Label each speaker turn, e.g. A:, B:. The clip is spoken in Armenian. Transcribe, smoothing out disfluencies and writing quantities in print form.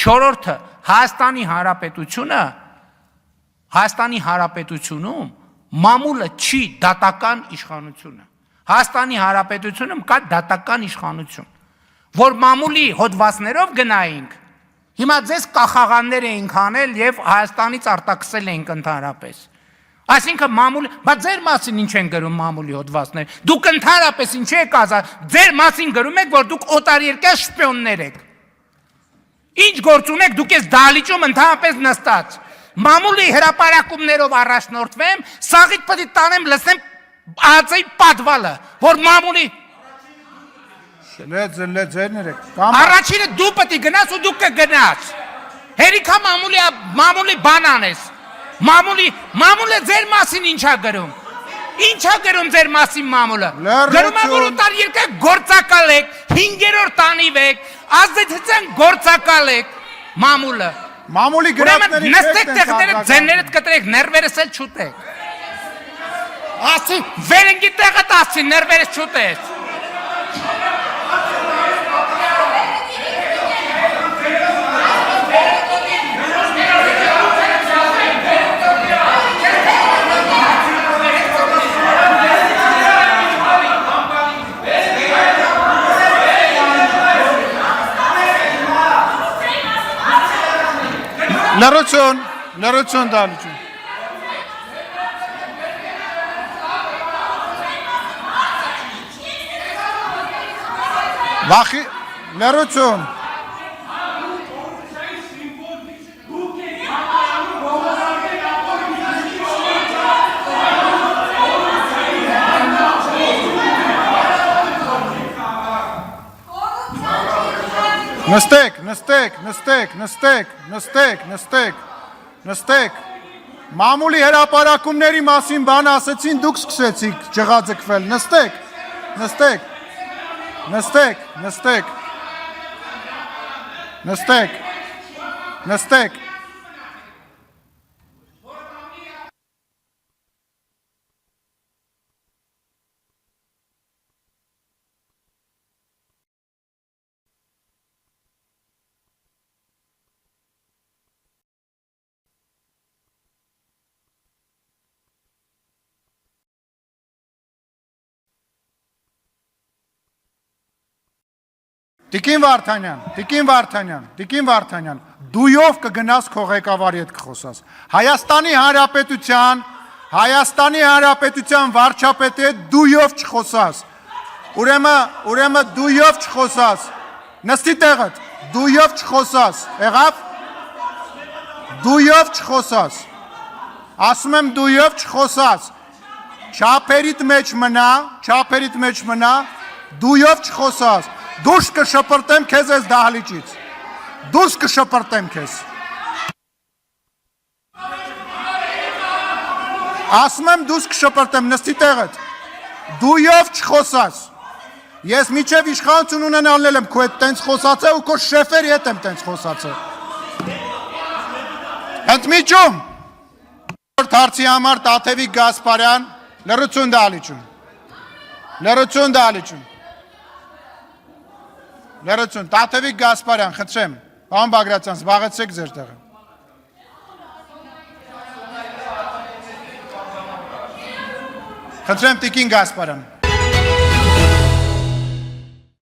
A: Չորրորդը Հայաստանի Հանրապետությունում մամուլը չի դատական իշխանությունը։ Հայաստանի Հանրապետությունում կա դատական իշխանություն, որ մամուլի հոդվածներով գնայինք, հիմա ձեզ կախաղաններ էինք անել եւ Հայաստանից արտաքսել էինք ընդհանրապես։ Այսինքն մամուլի, բայց ձեր մասին ինչ են գրում մամուլի հոդվածներ։ Դուք ընդհանրապես ինչ եք ասած, ձեր մասին գրում եք, որ դուք օտարերկրյա շպիոններ եք։ Ինչ գործ ունեք, դուք ես դահլիճում ընդհանրապես նստած։ Մամուլի հրապարակումներով առաջնորդվեմ, սաղիթ պետք է տանեմ, լսեմ ԱԾ-ի պատվալը, որ մամուլի Առաջինը դու պետք է գնաս ու դու կգնաս։ Հերիքա մամուլի բան անես։ Մամուլը ձեր մասին ինչա գրում։ Ինչա գրում ձեր մասին մամուլը։ Գրում է, որ օտարերկրյա գործակալ եք, 5-րդ տանիվ եք, ազդեցության գործակալ եք մամուլը։
B: Մամուլի գրածների
A: նստեք տեղները ձեններդ կտրեք, ներվերս էլ չուտեք։ Ասի, վերենգի տեղդ ասի, ներվերս չուտես։
B: Լրություն դալություն։ Վախի, լրություն։ Նստեք, մամուլի հրապարակումների մասին բան ասեցին, դուք սկսեցիք ջղաձգվել, նստեք, Տիկին Վարդանյան, դույով կգնաս քո ղեկավարի հետ կխոսաս։ Հայաստանի Հանրապետության վարչապետի հետ դույով չխոսաս։ Ուրեմն դույով չխոսաս։ Նստի տեղդ, դույով չխոսաս։ Եղավ։ Դույով չխոսաս։ Ասում եմ դույով չխոսաս։ Չափերիդ մեջ մնա, դույով չխոսաս։ Դուրս կշպրտեմ քեզ ես դահլիճից։ Դուրս կշպրտեմ քեզ։ Ասում եմ դուրս կշպրտեմ, նստի տեղդ։ Դույով չխոսաս։ Ես միջև իշխանություն ունենալել եմ քո հետ տենց խոսացել ու քո շեֆերի հետ եմ տենց խոսացել։ Ընդմիջում։ Հարցի համար Տաթևիկ Գասպարյան, լրություն, Տաթևիկ Գասպարյան, խնդրեմ, պարոն Բագրատյան, զբաղեցեք ձեր տեղը։ Խնդրեմ Տիկին Գասպարյան։